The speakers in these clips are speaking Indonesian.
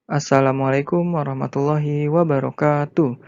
Assalamualaikum warahmatullahi wabarakatuh.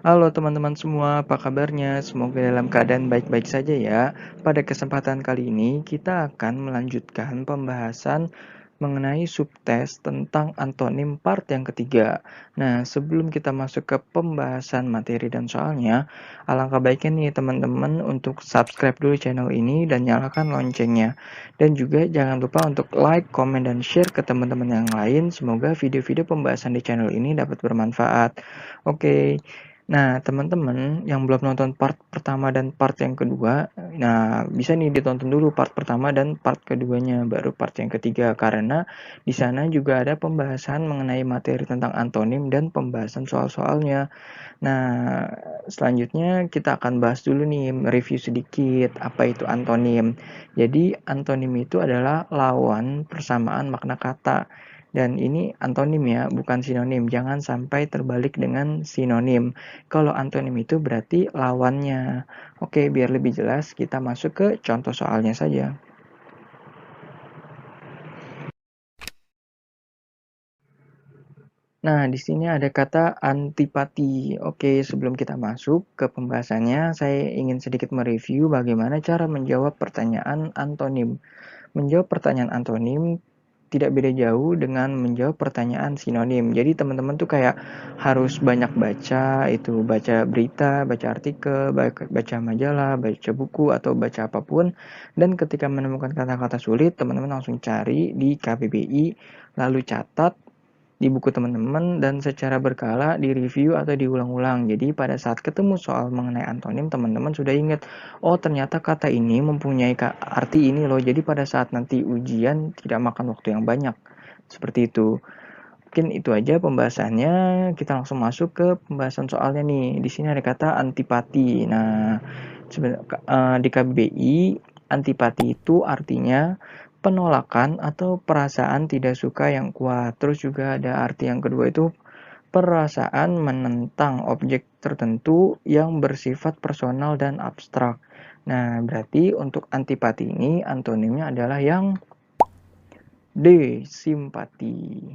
Halo teman-teman semua, apa kabarnya? Semoga dalam keadaan baik-baik saja ya. Pada kesempatan kali ini kita akan melanjutkan pembahasan mengenai subtes tentang antonim part yang ketiga. Nah, sebelum kita masuk ke pembahasan materi dan soalnya, alangkah baiknya nih teman-teman untuk subscribe dulu channel ini dan nyalakan loncengnya. Dan juga jangan lupa untuk like, comment, dan share ke teman-teman yang lain. Semoga video-video pembahasan di channel ini dapat bermanfaat. Oke. Nah, teman-teman yang belum nonton part pertama dan part yang kedua, nah bisa nih ditonton dulu part pertama dan part keduanya, baru part yang ketiga. Karena di sana juga ada pembahasan mengenai materi tentang antonim dan pembahasan soal-soalnya. Nah, selanjutnya kita akan bahas dulu nih, review sedikit apa itu antonim. Jadi, antonim itu adalah lawan persamaan makna kata. Dan ini antonim ya, bukan sinonim. Jangan sampai terbalik dengan sinonim. Kalau antonim itu berarti lawannya. Oke, biar lebih jelas, kita masuk ke contoh soalnya saja. Nah, di sini ada kata antipati. Oke, sebelum kita masuk ke pembahasannya, saya ingin sedikit mereview bagaimana cara menjawab pertanyaan antonim. Menjawab pertanyaan antonim tidak beda jauh dengan menjawab pertanyaan sinonim. Jadi teman-teman tuh kayak harus banyak baca, itu baca berita, baca artikel, baca majalah, baca buku, atau baca apapun. Dan ketika menemukan kata-kata sulit, teman-teman langsung cari di KBBI, lalu catat di buku teman-teman dan secara berkala di-review atau diulang-ulang. Jadi pada saat ketemu soal mengenai antonim, teman-teman sudah ingat, oh ternyata kata ini mempunyai arti ini loh. Jadi pada saat nanti ujian tidak makan waktu yang banyak. Seperti itu. Mungkin itu aja pembahasannya. Kita langsung masuk ke pembahasan soalnya nih. Di sini ada kata antipati. Nah, di KBBI, antipati itu artinya penolakan atau perasaan tidak suka yang kuat. Terus juga ada arti yang kedua itu perasaan menentang objek tertentu yang bersifat personal dan abstrak. Nah, berarti untuk antipati ini antonimnya adalah yang D, simpati.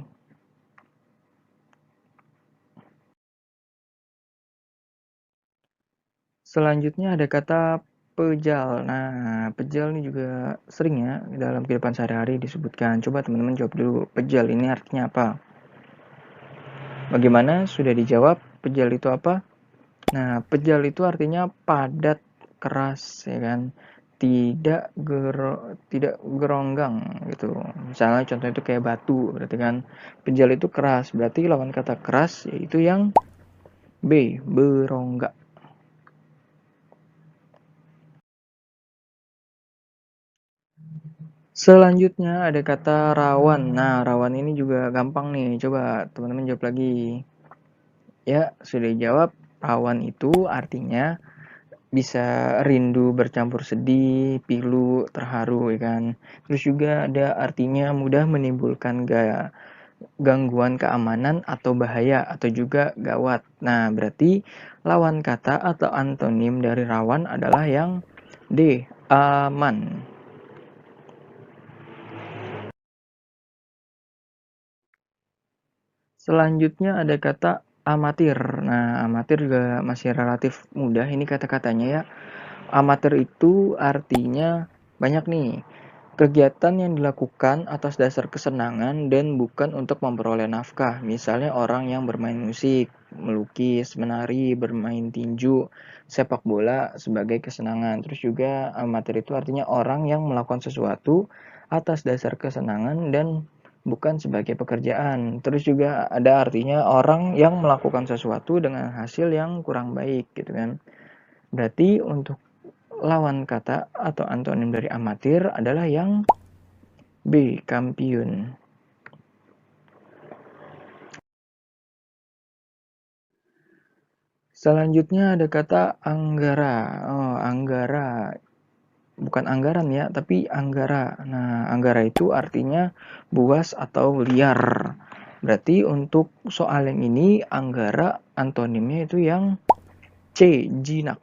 Selanjutnya ada kata pejal. Nah, pejal ini juga sering ya dalam kehidupan sehari-hari disebutkan. Coba teman-teman jawab dulu, pejal ini artinya apa? Bagaimana? Sudah dijawab, pejal itu apa? Nah, pejal itu artinya padat, keras, ya kan? Tidak geronggang gitu. Misalnya contoh itu kayak batu, berarti kan pejal itu keras. Berarti lawan kata keras yaitu yang B, berongga. Selanjutnya ada kata rawan. Nah, rawan ini juga gampang nih. Coba teman-teman jawab lagi. Ya, sudah dijawab. Rawan itu artinya bisa rindu bercampur sedih, pilu, terharu, ya kan. Terus juga ada artinya mudah menimbulkan gangguan keamanan atau bahaya atau juga gawat. Nah, berarti lawan kata atau antonim dari rawan adalah yang D, aman. Selanjutnya ada kata amatir. Nah, amatir juga masih relatif mudah ini kata-katanya ya. Amatir itu artinya banyak nih. Kegiatan yang dilakukan atas dasar kesenangan dan bukan untuk memperoleh nafkah. Misalnya orang yang bermain musik, melukis, menari, bermain tinju, sepak bola sebagai kesenangan. Terus juga amatir itu artinya orang yang melakukan sesuatu atas dasar kesenangan dan bukan sebagai pekerjaan. Terus juga ada artinya orang yang melakukan sesuatu dengan hasil yang kurang baik gitu kan. Berarti untuk lawan kata atau antonim dari amatir adalah yang B, kampiun. Selanjutnya ada kata anggara. Oh, anggara. Bukan anggaran ya, tapi anggara. Nah, anggara itu artinya buas atau liar. Berarti untuk soal yang ini, anggara antonimnya itu yang C, jinak.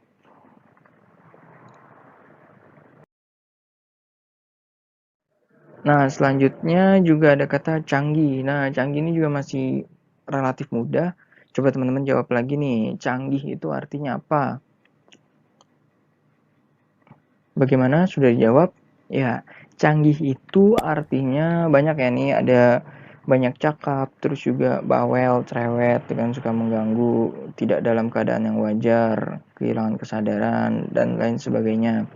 Nah, selanjutnya juga ada kata canggih. Nah, canggih ini juga masih relatif mudah. Coba teman-teman jawab lagi nih, canggih itu artinya apa? Bagaimana? Sudah dijawab? Ya, canggih itu artinya banyak ya nih, ada banyak cakap, terus juga bawel, cerewet, dengan suka mengganggu, tidak dalam keadaan yang wajar, kehilangan kesadaran, dan lain sebagainya.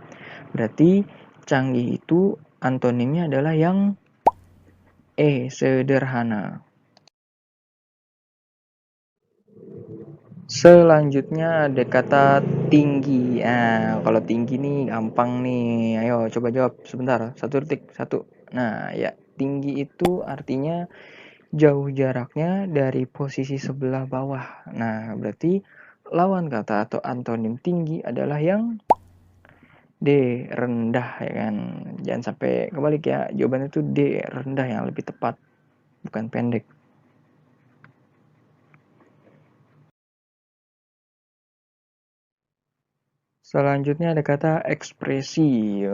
Berarti canggih itu antonimnya adalah yang sederhana. Selanjutnya ada kata tinggi. Nah, kalau tinggi nih gampang nih. Ayo coba jawab sebentar. 1 detik. 1. Nah, ya. Tinggi itu artinya jauh jaraknya dari posisi sebelah bawah. Nah, berarti lawan kata atau antonim tinggi adalah yang D, rendah ya kan. Jangan sampai kebalik ya. Jawabannya itu D, rendah yang lebih tepat, bukan pendek. Selanjutnya ada kata ekspresi.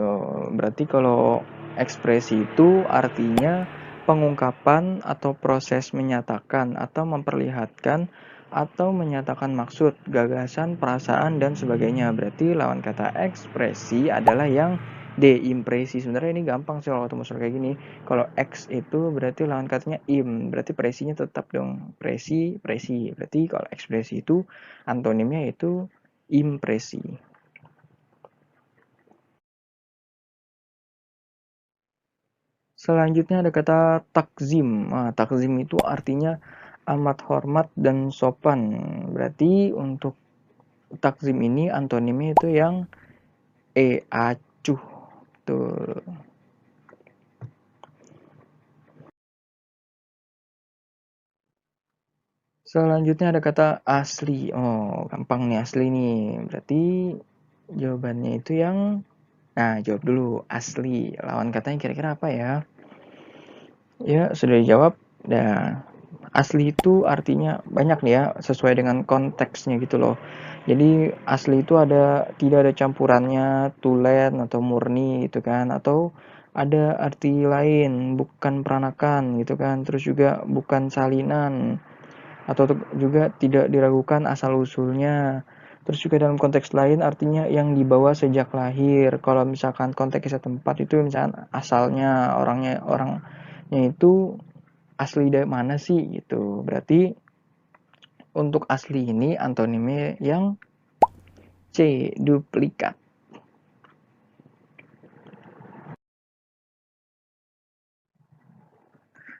Berarti kalau ekspresi itu artinya pengungkapan atau proses menyatakan atau memperlihatkan atau menyatakan maksud, gagasan, perasaan, dan sebagainya. Berarti lawan kata ekspresi adalah yang D, impresi. Sebenarnya ini gampang sih kalau ketemu soal kayak gini. Kalau X itu berarti lawan katanya im. Berarti presinya tetap dong. Presi. Berarti kalau ekspresi itu antonimnya itu impresi. Selanjutnya ada kata takzim. Nah, takzim itu artinya amat hormat dan sopan. Berarti untuk takzim ini antonimnya itu yang acuh. Tuh. Selanjutnya ada kata asli. Oh, gampang nih asli nih. Berarti jawabannya itu yang jawab dulu asli. Lawan katanya kira-kira apa ya? Ya, sudah dijawab. Nah, asli itu artinya banyak nih ya, sesuai dengan konteksnya gitu loh. Jadi asli itu tidak ada campurannya, tulen atau murni gitu kan, atau ada arti lain, bukan peranakan gitu kan, terus juga bukan salinan, atau juga tidak diragukan asal usulnya. Terus juga dalam konteks lain artinya yang dibawa sejak lahir. Kalau misalkan konteksnya tempat itu misalkan asalnya orangnya itu asli dari mana sih gitu. Berarti untuk asli ini antonimnya yang C, duplikat.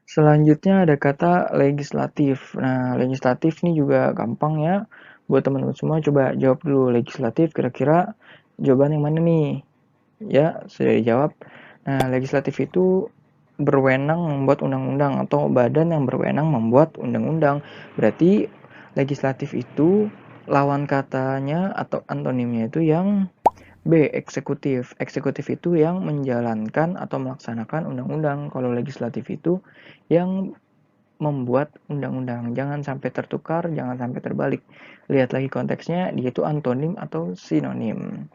Selanjutnya ada kata legislatif. Nah, legislatif ini juga gampang ya. Buat teman-teman semua coba jawab dulu legislatif kira-kira jawaban yang mana nih? Ya, sudah dijawab. Nah, legislatif itu berwenang membuat undang-undang atau badan yang berwenang membuat undang-undang. Berarti legislatif itu lawan katanya atau antonimnya itu yang B, eksekutif. Eksekutif itu yang menjalankan atau melaksanakan undang-undang. Kalau legislatif itu yang membuat undang-undang. Jangan sampai tertukar, jangan sampai terbalik. Lihat lagi konteksnya, dia itu antonim atau sinonim.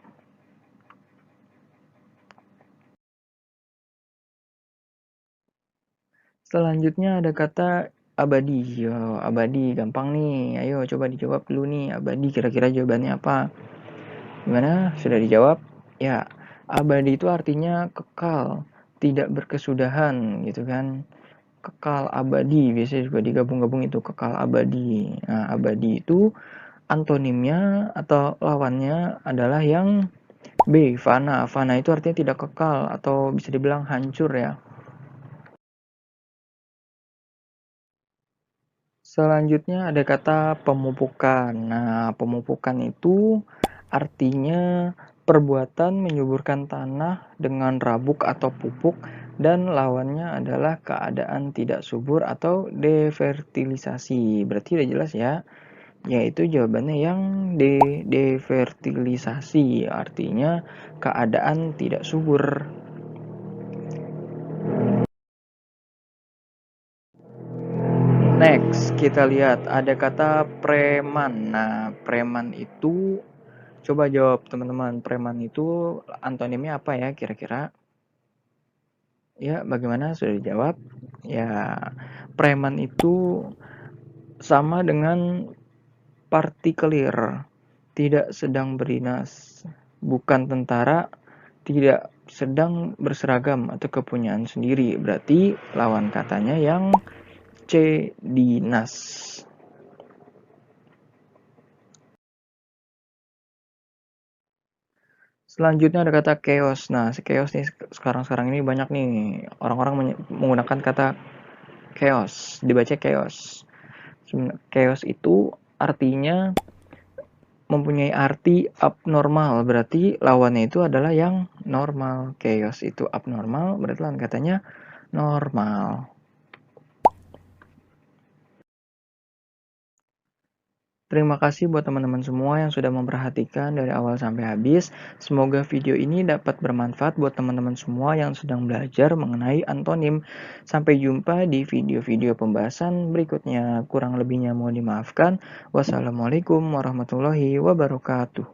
Selanjutnya ada kata abadi. Yo, abadi gampang nih. Ayo coba dijawab dulu nih. Abadi kira-kira jawabannya apa? Gimana? Sudah dijawab? Ya, abadi itu artinya kekal, tidak berkesudahan gitu kan. Kekal abadi, biasanya juga digabung-gabung itu kekal abadi. Nah, abadi itu antonimnya atau lawannya adalah yang B, fana. Fana itu artinya tidak kekal atau bisa dibilang hancur ya. Selanjutnya ada kata pemupukan. Nah, pemupukan itu artinya perbuatan menyuburkan tanah dengan rabuk atau pupuk dan lawannya adalah keadaan tidak subur atau defertilisasi. Berarti udah jelas ya. Yaitu jawabannya yang D, defertilisasi. Artinya keadaan tidak subur. Next, kita lihat ada kata preman. Nah, preman itu coba jawab teman-teman. Preman itu antonimnya apa ya kira-kira? Ya, bagaimana? Sudah dijawab. Ya, preman itu sama dengan partikelir, tidak sedang berdinas, bukan tentara, tidak sedang berseragam atau kepunyaan sendiri. Berarti lawan katanya yang C, dinas. Selanjutnya ada kata chaos. Nah, si chaos nih sekarang-sekarang ini banyak nih orang-orang menggunakan kata chaos, dibaca chaos. Chaos itu artinya mempunyai arti abnormal, berarti lawannya itu adalah yang normal. Chaos itu abnormal, berarti lawan katanya normal. Terima kasih buat teman-teman semua yang sudah memperhatikan dari awal sampai habis. Semoga video ini dapat bermanfaat buat teman-teman semua yang sedang belajar mengenai antonim. Sampai jumpa di video-video pembahasan berikutnya. Kurang lebihnya mohon dimaafkan. Wassalamualaikum warahmatullahi wabarakatuh.